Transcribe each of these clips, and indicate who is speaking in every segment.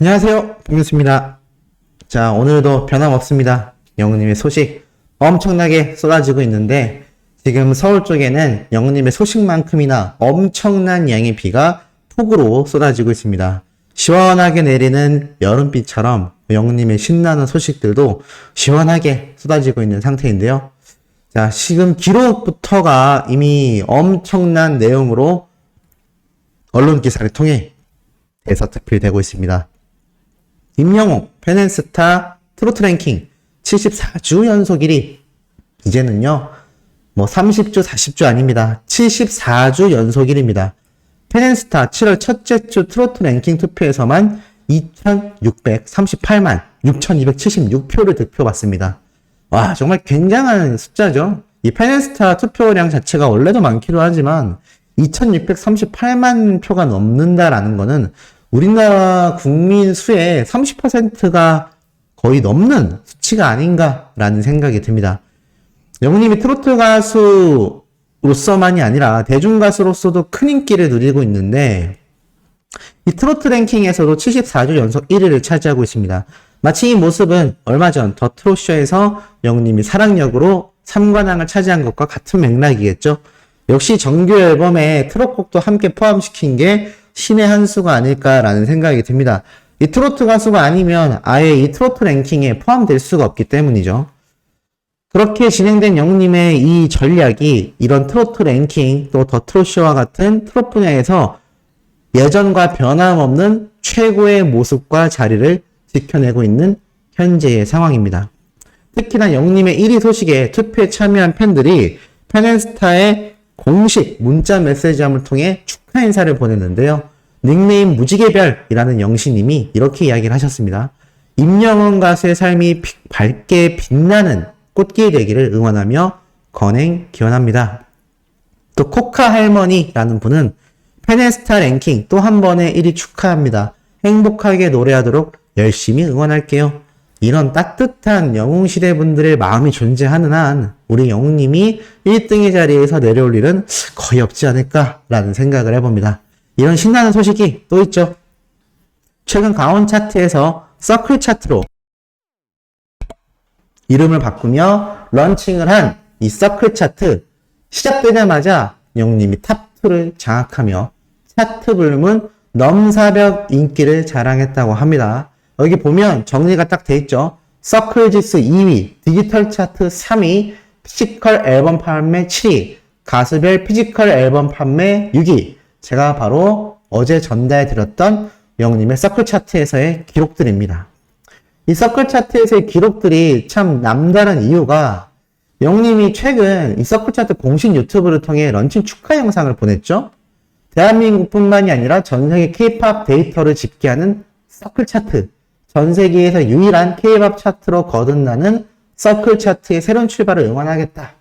Speaker 1: 안녕하세요, 봉규수입니다. 자, 오늘도 변함없습니다. 영우님의 소식 엄청나게 쏟아지고 있는데 지금 서울 쪽에는 영우님의 소식만큼이나 엄청난 양의 비가 폭우로 쏟아지고 있습니다. 시원하게 내리는 여름비처럼 영우님의 신나는 소식들도 시원하게 쏟아지고 있는 상태인데요. 자, 지금 기록부터가 이미 엄청난 내용으로 언론 기사를 통해 대서특필되고 있습니다. 임영웅, 페넨스타 트로트 랭킹 74주 연속 1위. 이제는요, 30주, 40주 아닙니다. 74주 연속 1위입니다. 페넨스타 7월 첫째 주 트로트 랭킹 투표에서만 2,638만 6,276표를 득표받습니다. 와, 정말 굉장한 숫자죠. 이 페넨스타 투표량 자체가 원래도 많기도 하지만 2,638만 표가 넘는다라는 거는 우리나라 국민 수의 30%가 거의 넘는 수치가 아닌가라는 생각이 듭니다. 영우님이 트로트 가수로서만이 아니라 대중가수로서도 큰 인기를 누리고 있는데 이 트로트 랭킹에서도 74주 연속 1위를 차지하고 있습니다. 마치 이 모습은 얼마 전 더 트롯쇼에서 영우님이 사랑역으로 3관왕을 차지한 것과 같은 맥락이겠죠. 역시 정규 앨범에 트롯곡도 함께 포함시킨 게 신의 한 수가 아닐까라는 생각이 듭니다. 이 트로트 가수가 아니면 아예 이 트로트 랭킹에 포함될 수가 없기 때문이죠. 그렇게 진행된 영우님의 이 전략이 이런 트로트 랭킹 또 더 트롯쇼와 같은 트롯 분야에서 예전과 변함없는 최고의 모습과 자리를 지켜내고 있는 현재의 상황입니다. 특히나 영우님의 1위 소식에 투표에 참여한 팬들이 페넨스타의 공식 문자 메시지함을 통해 축하 인사를 보냈는데요. 닉네임 무지개별이라는 영신님이 이렇게 이야기를 하셨습니다. 임영웅 가수의 삶이 밝게 빛나는 꽃길 되기를 응원하며 건행 기원합니다. 또 코카 할머니라는 분은 페넨스타 랭킹 또 한 번의 1위 축하합니다. 행복하게 노래하도록 열심히 응원할게요. 이런 따뜻한 영웅시대 분들의 마음이 존재하는 한 우리 영웅님이 1등의 자리에서 내려올 일은 거의 없지 않을까라는 생각을 해봅니다. 이런 신나는 소식이 또 있죠. 최근 가온 차트에서 서클 차트로 이름을 바꾸며 런칭을 한 이 서클 차트 시작되자마자 영웅님이 탑2를 장악하며 차트 불문 넘사벽 인기를 자랑했다고 합니다. 여기 보면 정리가 딱 돼 있죠. 서클지수 2위, 디지털 차트 3위, 피지컬 앨범 판매 7위, 가수별 피지컬 앨범 판매 6위. 제가 바로 어제 전달해 드렸던 영우님의 서클 차트에서의 기록들입니다. 이 서클 차트에서의 기록들이 참 남다른 이유가 영우님이 최근 이 서클 차트 공식 유튜브를 통해 런칭 축하 영상을 보냈죠. 대한민국뿐만이 아니라 전 세계 K-POP 데이터를 집계하는 서클 차트, 전 세계에서 유일한 K-POP 차트로 거듭나는 서클 차트의 새로운 출발을 응원하겠다.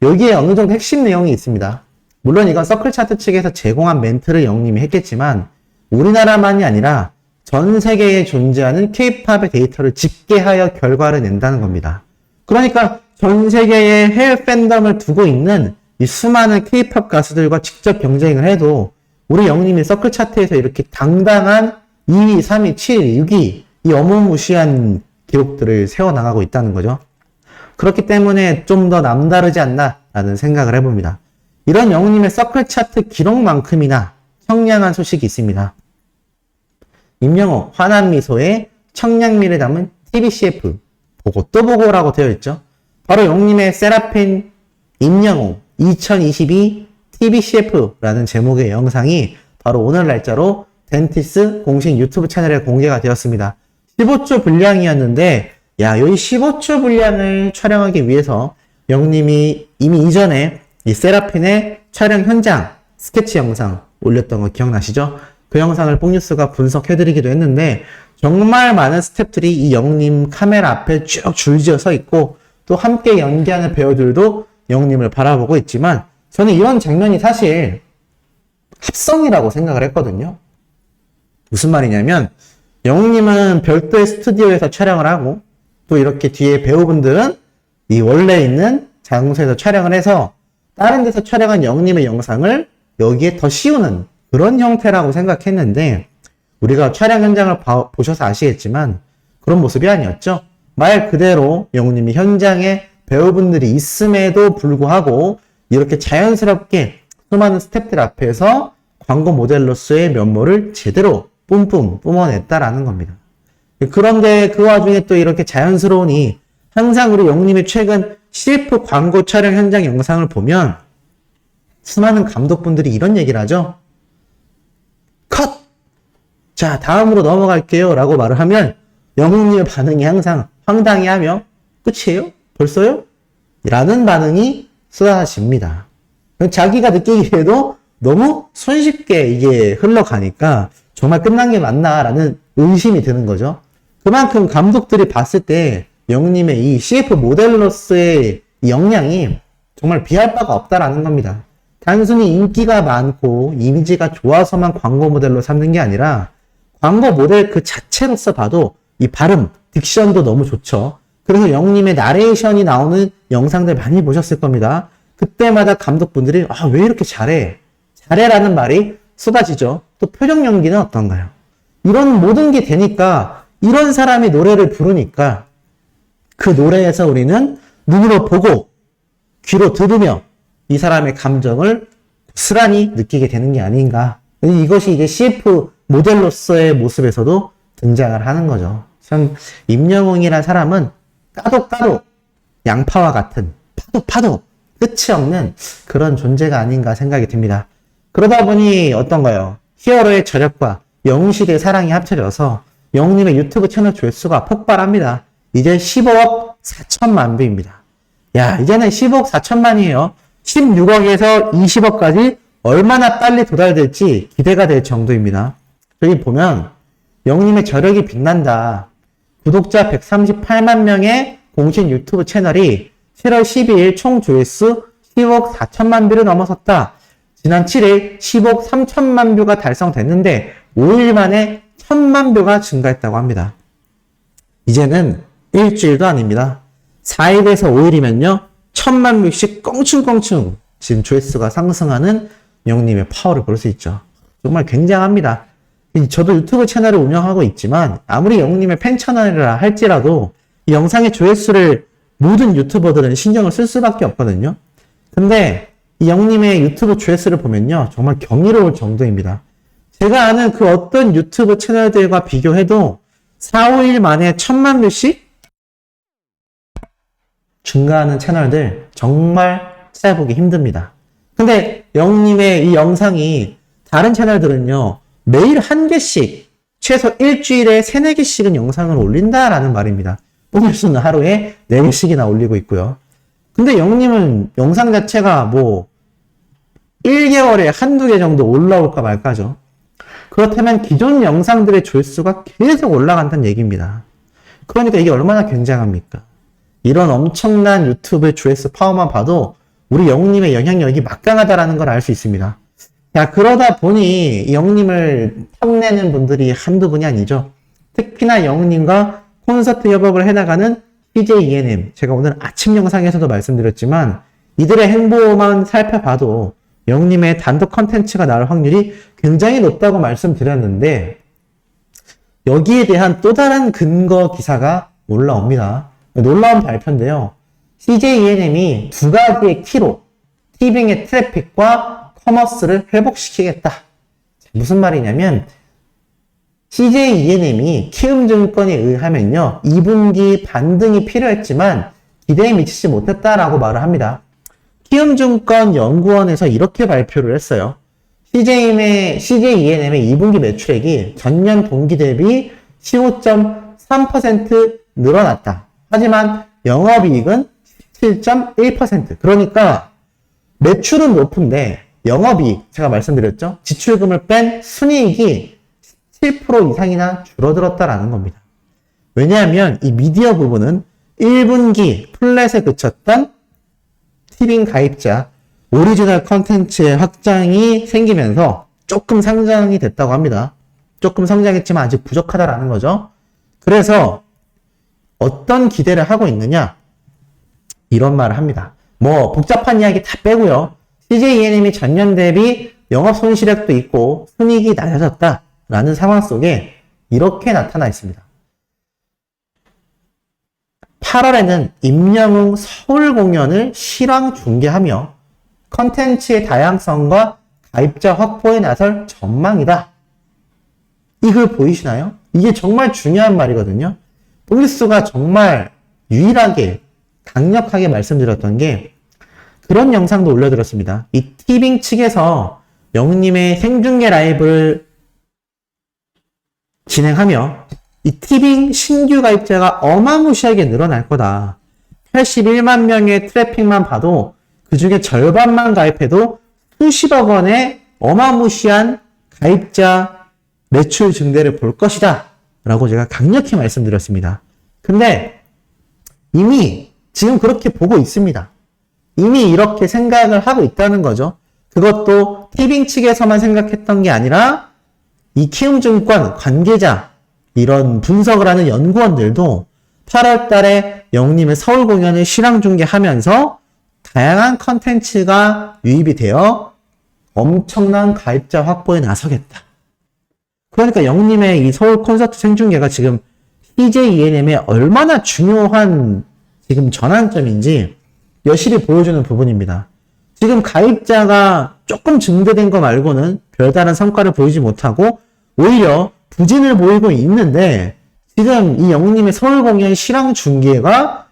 Speaker 1: 여기에 어느 정도 핵심 내용이 있습니다. 물론 이건 서클 차트 측에서 제공한 멘트를 영님이 했겠지만 우리나라만이 아니라 전 세계에 존재하는 K-POP의 데이터를 집계하여 결과를 낸다는 겁니다. 그러니까 전 세계의 해외 팬덤을 두고 있는 이 수많은 K-POP 가수들과 직접 경쟁을 해도 우리 영님이 서클 차트에서 이렇게 당당한 2위, 3위, 7위, 6위 이 어마무시한 기록들을 세워나가고 있다는 거죠. 그렇기 때문에 좀 더 남다르지 않나라는 생각을 해봅니다. 이런 영우님의 서클 차트 기록만큼이나 청량한 소식이 있습니다. 임영웅 환한 미소에 청량미를 담은 TV CF 보고 또 보고라고 되어 있죠. 바로 영우님의 세라핀 임영웅 2022 TV CF라는 제목의 영상이 바로 오늘 날짜로 덴티스 공식 유튜브 채널에 공개가 되었습니다. 15초 분량이었는데 여기 15초 분량을 촬영하기 위해서 영님이 이미 이전에 이 세라핀의 촬영 현장 스케치 영상 올렸던 거 기억나시죠? 그 영상을 뽕뉴스가 분석해드리기도 했는데 정말 많은 스태프들이 이 영님 카메라 앞에 쭉 줄지어 서 있고 또 함께 연기하는 배우들도 영님을 바라보고 있지만 저는 이런 장면이 사실 합성이라고 생각을 했거든요. 무슨 말이냐면 영웅님은 별도의 스튜디오에서 촬영을 하고 또 이렇게 뒤에 배우분들은 이 원래 있는 장소에서 촬영을 해서 다른 데서 촬영한 영웅님의 영상을 여기에 더 씌우는 그런 형태라고 생각했는데 우리가 촬영 현장을 보셔서 아시겠지만 그런 모습이 아니었죠. 말 그대로 영웅님이 현장에 배우분들이 있음에도 불구하고 이렇게 자연스럽게 수많은 스태프들 앞에서 광고 모델로서의 면모를 제대로 뿜뿜 뿜어냈다라는 겁니다. 그런데 그 와중에 또 이렇게 자연스러우니 항상 우리 영웅님의 최근 CF 광고 촬영 현장 영상을 보면 수많은 감독분들이 이런 얘기를 하죠. 컷! 자, 다음으로 넘어갈게요 라고 말을 하면 영웅님의 반응이 항상 황당해하며 끝이에요? 벌써요? 라는 반응이 쏟아집니다. 자기가 느끼기에도 너무 손쉽게 이게 흘러가니까 정말 끝난 게 맞나 라는 의심이 드는 거죠. 그만큼 감독들이 봤을 때 영웅님의 이 CF 모델로서의 역량이 정말 비할 바가 없다라는 겁니다. 단순히 인기가 많고 이미지가 좋아서만 광고 모델로 삼는 게 아니라 광고 모델 그 자체로서 봐도 이 발음, 딕션도 너무 좋죠. 그래서 영웅님의 나레이션이 나오는 영상들 많이 보셨을 겁니다. 그때마다 감독분들이 왜 이렇게 잘해? 잘해라는 말이 쏟아지죠. 또 표정 연기는 어떤가요? 이런 모든 게 되니까 이런 사람이 노래를 부르니까 그 노래에서 우리는 눈으로 보고 귀로 들으며 이 사람의 감정을 고스란히 느끼게 되는 게 아닌가. 이것이 이제 CF 모델로서의 모습에서도 등장을 하는 거죠. 참 임영웅이라는 사람은 까도 양파와 같은 파도 끝이 없는 그런 존재가 아닌가 생각이 듭니다. 그러다 보니 어떤가요? 히어로의 저력과 영웅시대의 사랑이 합쳐져서 영웅님의 유튜브 채널 조회수가 폭발합니다. 이제 15억 4천만 뷰입니다. 야, 이제는 15억 4천만이에요. 16억에서 20억까지 얼마나 빨리 도달될지 기대가 될 정도입니다. 여기 보면 영웅님의 저력이 빛난다. 구독자 138만 명의 공식 유튜브 채널이 7월 12일 총 조회수 10억 4천만 뷰를 넘어섰다. 지난 7일 10억 3천만 뷰가 달성됐는데 5일 만에 1000만 뷰가 증가했다고 합니다. 이제는 일주일도 아닙니다. 4일에서 5일이면요 1000만 뷰씩 껑충껑충 지금 조회수가 상승하는 영웅님의 파워를 볼 수 있죠. 정말 굉장합니다. 저도 유튜브 채널을 운영하고 있지만 아무리 영웅님의 팬 채널이라 할지라도 이 영상의 조회수를 모든 유튜버들은 신경을 쓸 수밖에 없거든요. 근데 이 영웅님의 유튜브 조회수를 보면요 정말 경이로울 정도입니다. 제가 아는 그 어떤 유튜브 채널들과 비교해도 4, 5일 만에 1000만 뷰씩 증가하는 채널들 정말 찾아보기 힘듭니다. 근데 영웅님의 이 영상이 다른 채널들은요 매일 한 개씩 최소 일주일에 3, 4개씩은 영상을 올린다라는 말입니다. 오늘수는 하루에 4개씩이나 올리고 있고요. 근데 영웅님은 영상 자체가 1개월에 한두 개 정도 올라올까 말까죠. 그렇다면 기존 영상들의 조회수가 계속 올라간다는 얘기입니다. 그러니까 이게 얼마나 굉장합니까? 이런 엄청난 유튜브 조회수 파워만 봐도 우리 영웅님의 영향력이 막강하다라는 걸 알 수 있습니다. 야, 그러다 보니 영웅님을 탐내는 분들이 한두 분이 아니죠. 특히나 영웅님과 콘서트 협업을 해나가는 CJ ENM. 제가 오늘 아침 영상에서도 말씀드렸지만 이들의 행보만 살펴봐도 영웅님의 단독 컨텐츠가 나올 확률이 굉장히 높다고 말씀드렸는데 여기에 대한 또 다른 근거 기사가 올라옵니다. 놀라운 발표인데요. CJ ENM이 두 가지의 키로 티빙의 트래픽과 커머스를 회복시키겠다. 무슨 말이냐면 CJ ENM이 키움증권에 의하면요 2분기 반등이 필요했지만 기대에 미치지 못했다라고 말을 합니다. 키움증권 연구원에서 이렇게 발표를 했어요. CJ ENM의 2분기 매출액이 전년 동기 대비 15.3% 늘어났다. 하지만 영업이익은 17.1%. 그러니까 매출은 높은데 영업이익, 제가 말씀드렸죠. 지출금을 뺀 순이익이 7% 이상이나 줄어들었다라는 겁니다. 왜냐하면 이 미디어 부분은 1분기 플랫에 그쳤던 티빙 가입자 오리지널 컨텐츠의 확장이 생기면서 조금 성장이 됐다고 합니다. 조금 성장했지만 아직 부족하다라는 거죠. 그래서 어떤 기대를 하고 있느냐? 이런 말을 합니다. 복잡한 이야기 다 빼고요. CJ ENM이 전년 대비 영업 손실액도 있고 순이익이 낮아졌다. 라는 상황 속에 이렇게 나타나 있습니다. 8월에는 임영웅 서울 공연을 실황 중계하며 컨텐츠의 다양성과 가입자 확보에 나설 전망이다. 이 글 보이시나요? 이게 정말 중요한 말이거든요. 폴리스가 정말 유일하게 강력하게 말씀드렸던 게 그런 영상도 올려드렸습니다. 이 티빙 측에서 영웅님의 생중계 라이브를 진행하며 이 티빙 신규 가입자가 어마무시하게 늘어날 거다. 81만 명의 트래픽만 봐도 그 중에 절반만 가입해도 수십억 원의 어마무시한 가입자 매출 증대를 볼 것이다. 라고 제가 강력히 말씀드렸습니다. 근데 이미 지금 그렇게 보고 있습니다. 이미 이렇게 생각을 하고 있다는 거죠. 그것도 티빙 측에서만 생각했던 게 아니라 이 키움증권 관계자, 이런 분석을 하는 연구원들도 8월 달에 영웅님의 서울 공연을 실황 중계하면서 다양한 컨텐츠가 유입이 되어 엄청난 가입자 확보에 나서겠다. 그러니까 영웅님의 이 서울 콘서트 생중계가 지금 CJ ENM에 얼마나 중요한 지금 전환점인지 여실히 보여주는 부분입니다. 지금 가입자가 조금 증대된 거 말고는 별다른 성과를 보이지 못하고 오히려 부진을 보이고 있는데 지금 이 영웅님의 서울 공연 실황 중계가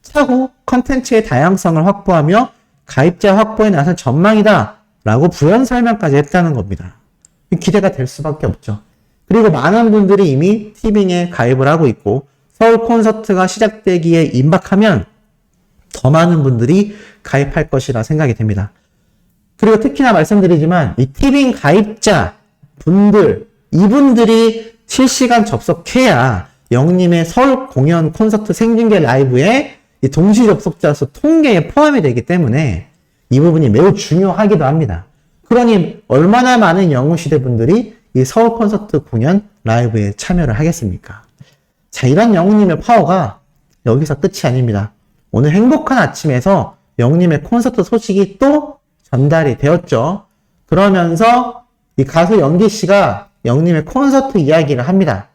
Speaker 1: 차후 컨텐츠의 다양성을 확보하며 가입자 확보에 나선 전망이다 라고 부연 설명까지 했다는 겁니다. 기대가 될 수밖에 없죠. 그리고 많은 분들이 이미 티빙에 가입을 하고 있고 서울 콘서트가 시작되기에 임박하면 더 많은 분들이 가입할 것이라 생각이 됩니다. 그리고 특히나 말씀드리지만 이 티빙 가입자 분들, 이분들이 실시간 접속해야 영웅님의 서울 공연 콘서트 생중계 라이브에 이 동시 접속자 수 통계에 포함이 되기 때문에 이 부분이 매우 중요하기도 합니다. 그러니 얼마나 많은 영웅시대 분들이 이 서울 콘서트 공연 라이브에 참여를 하겠습니까? 자, 이런 영웅님의 파워가 여기서 끝이 아닙니다. 오늘 행복한 아침에서 영웅님의 콘서트 소식이 또 전달이 되었죠. 그러면서 이 가수 영기씨가 영웅님의 콘서트 이야기를 합니다.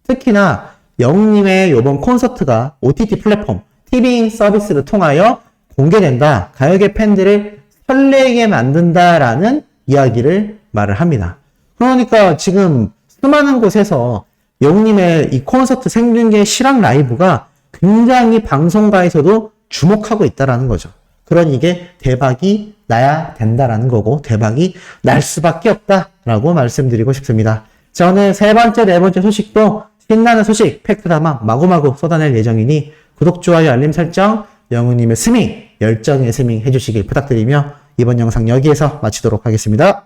Speaker 1: 특히나 영웅님의 이번 콘서트가 OTT 플랫폼, 티빙 서비스를 통하여 공개된다. 가요계 팬들을 설레게 만든다라는 이야기를 말을 합니다. 그러니까 지금 수많은 곳에서 영웅님의 이 콘서트 생중계 실황 라이브가 굉장히 방송가에서도 주목하고 있다라는 거죠. 그러니 이게 대박이 나야 된다라는 거고 대박이 날 수밖에 없다라고 말씀드리고 싶습니다. 자, 오늘 세 번째, 네 번째 소식도 신나는 소식 팩트다마 마구마구 쏟아낼 예정이니 구독, 좋아요, 알림 설정, 영웅님의 스밍, 열정의 스밍 해주시길 부탁드리며 이번 영상 여기에서 마치도록 하겠습니다.